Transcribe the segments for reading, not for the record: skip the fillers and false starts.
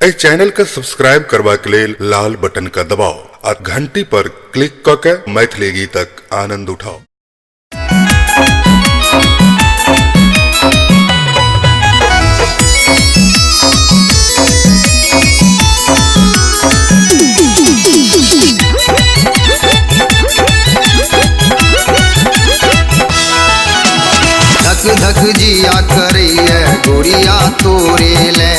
ए channel का subscribe करवा के लेल लाल बटन का दबाओ और घंटी पर क्लिक करके मैथिली गीतक आनंद उठाओ। धक धक जिया करिए गोरिया तोरे ले,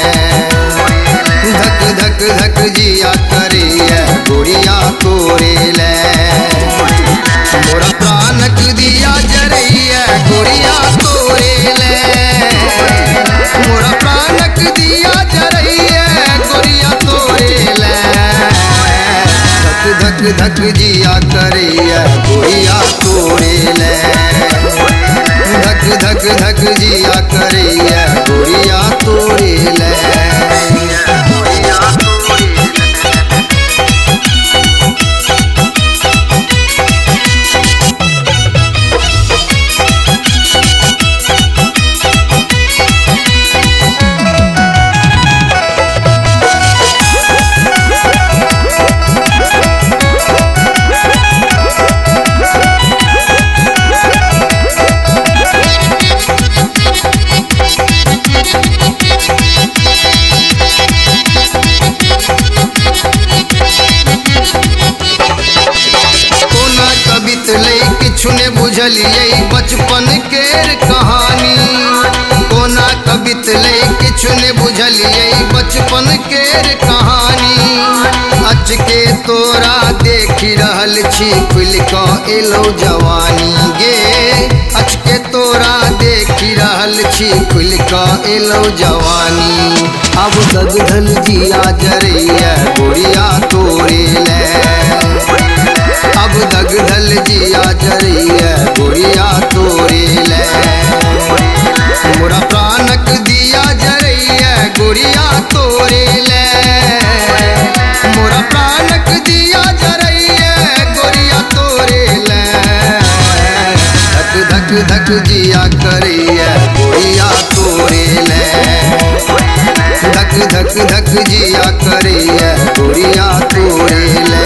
धक धक धक जिया करिए गोरिया तोरे ले। मोरा प्राणक दिया जरिए गोरिया तोरे ले, मोरा प्राणक दिया जरिए गोरिया तोरे ले। धक धक धक जिया करिए गोरिया तोरे ले, धक धक धक जिया करिए गोरिया तोरे ले। किछु ने बुझलिए बचपन केर कहानी, कोना कबित ले किछु ने बुझलिए बचपन केर कहानी। अच के तोरा देखी रहल छी खुल कऽ एलो जवानी गे, अच के तोरा देखी रहल छी खुल कऽ एलो जवानी। अब दगधल जिया जरैया गोरिया तोरे ले, अब दगधल जिया जरिए गोरिया तोरे ले। मोरा प्राणक दिया जरिए गोरिया तोरे ले, मोरा प्राणक दिया जरिए गोरिया तोरे ले। धक धक धक जिया करिए गोरिया तोरे ले, धक धक धक जिया करिए गोरिया तोरे ले।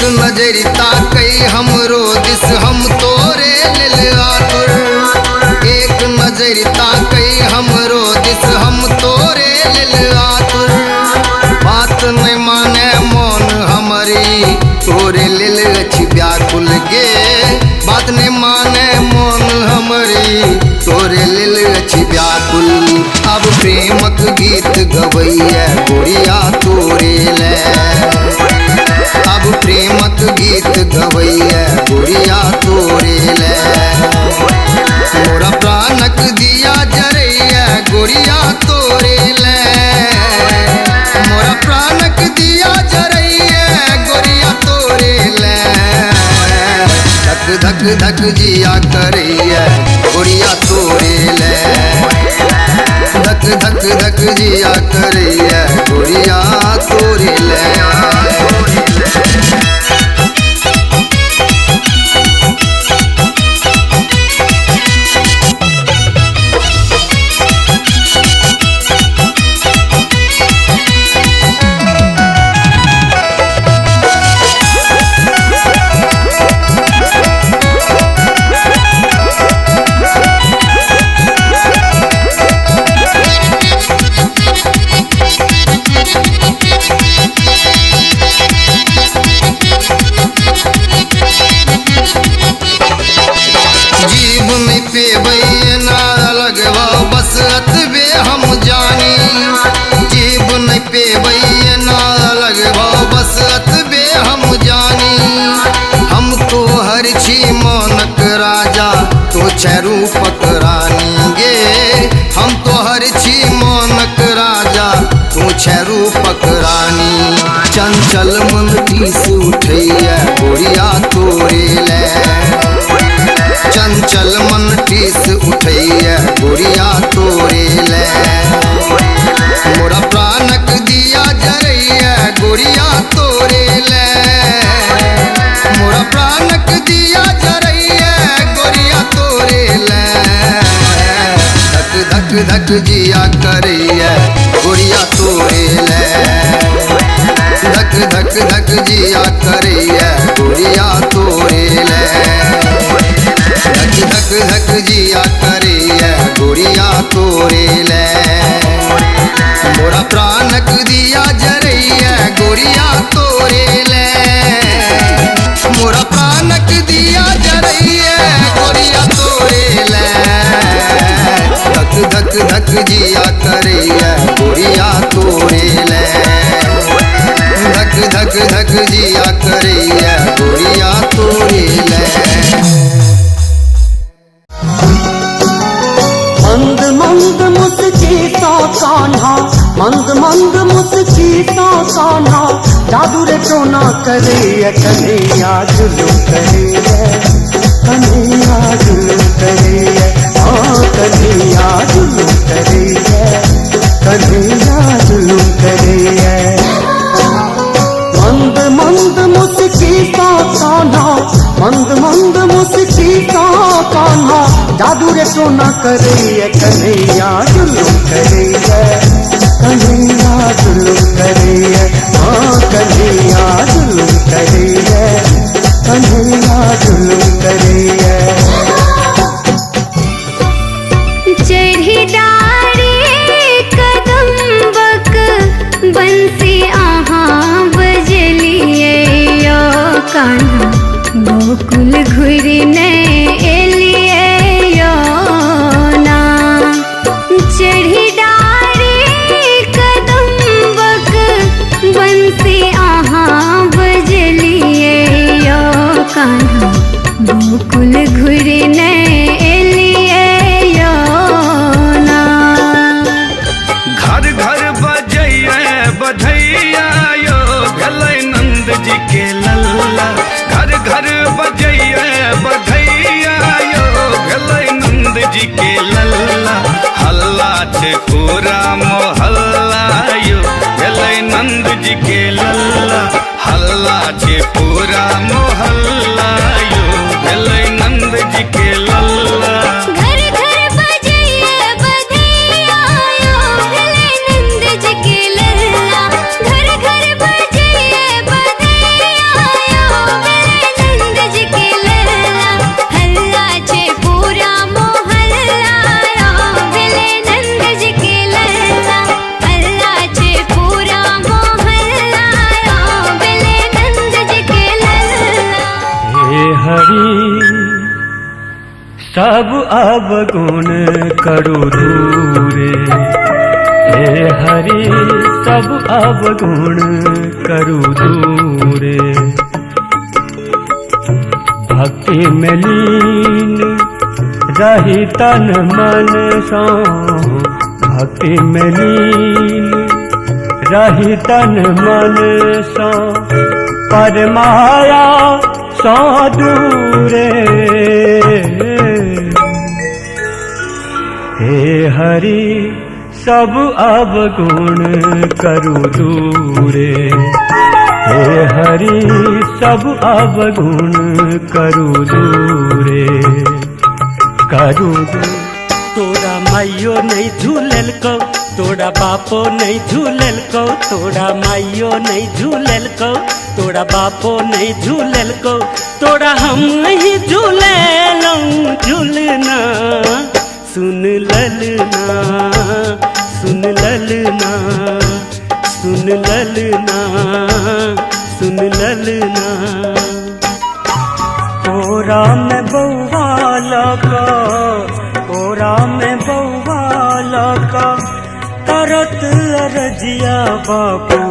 नजरिता कई हमरो दिस हम तोरे लेल आतुर, एक नजरिता कई हमरो दिस हम तोरे लेल आतुर। बात नहीं माने मन हमारी तोरे लेल अछि व्याकुल गे, बात नहीं माने मन हमारी तोरे लेल अछि व्याकुल। अब प्रेमक गीत गवैया गोरिया तोरे ले, अब प्रेमक गीत गवैया गोरिया तोरे ले। मोरा प्राणक दिया जरैया गोरिया तोरे ले, मोरा प्राणक दिया जरैया गोरिया तोरे ले। धक धक धक जिया करैया गोरिया तोरे ले, धक धक धक जिया करैया गोरिया तोरे ले। धक धक जिया करैया गोरिया तोरे ले धक धक धक जिया करैया गोरिया तोरे ले धक धक धक जिया करैया गोरिया तोरे ले मोरा प्राणक दिया जरैया गोरिया तोरे ले मोरा प्राणक दिया जरैया गोरिया तोरे ले धक धक धक जिया करैया गोरिया तोरे ले धक धक धक जिया करैया गोरिया तोरे ले मंद मंद मुस्की सा कान्हा मंद मंद मुस्की सा कान्हा जादू रे टोना करे कन्हैया जुलूम करे कन्हैया जुलूम करे हाँ कन्हैया जुलूम करे कन्हैया जुलूम करे मंद मंद मुस्की सा कान्हा मंद मंद मुस्की सा कान्हा जादू रे टोना करे कन्हैया जुलूम करे कन्हैया जुलूम करे हाँ कन्हैया जुलूम करे कन्हैया जुलूम करे चढ़ी डारे कदम्बक बंसी आहाँ बजलिए यो कान्हा गोकुल घुरने एलिए यो ना चढ़ी डारे कदम्बक बंसी आहाँ बजलिए यो कान्हा गोकुल घुरने एलिए यो ना घर घर बजैया बधैया यो भेलै नंद जी के लल्ला घर घर बजैया बधैया यो भेलै नंद जी के लल्ला हल्ला छे पूरा मोहल्ला यो भेलै नंद जी के लल्ला हल्ला छे पूरा मोहल्ला यो भेलै नंद जी के लल्ला घर घर बजैया बधैया यो भेलै नंद जी के लल्ला घर घर बजैया बधैया यो भेलै नंद जी के लल्ला हल्ला छे पूरा मोहल्ला यो भेलै नंद जी के लल्ला हल्ला छे पूरा मोहल्ला यो भेलै नंद जी के लल्ला हे हरि सब अवगुण करु दूरे हे हरि सब अवगुण करु दूरे भक्ति में लीन रही तन मन सो भक्ति में लीन रही तन मन सो परमाया सो दूरे हे हरि सब अवगुण करु दूरे हे हरि सब अवगुण करु दूरे करु दूरे तोरा माइयो नहीं झूलल को तोरा बापो नहीं झूलल को तोरा माइयो नहीं झूलल को तोरा बापो नहीं झूलल को तोरा हम ही झूललौं झूलना सुन ललना सुन ललना सुन ललना सुन ललना कोरा में बउवा लगा कोरा में बउवा लगा करत अरजिया बाबू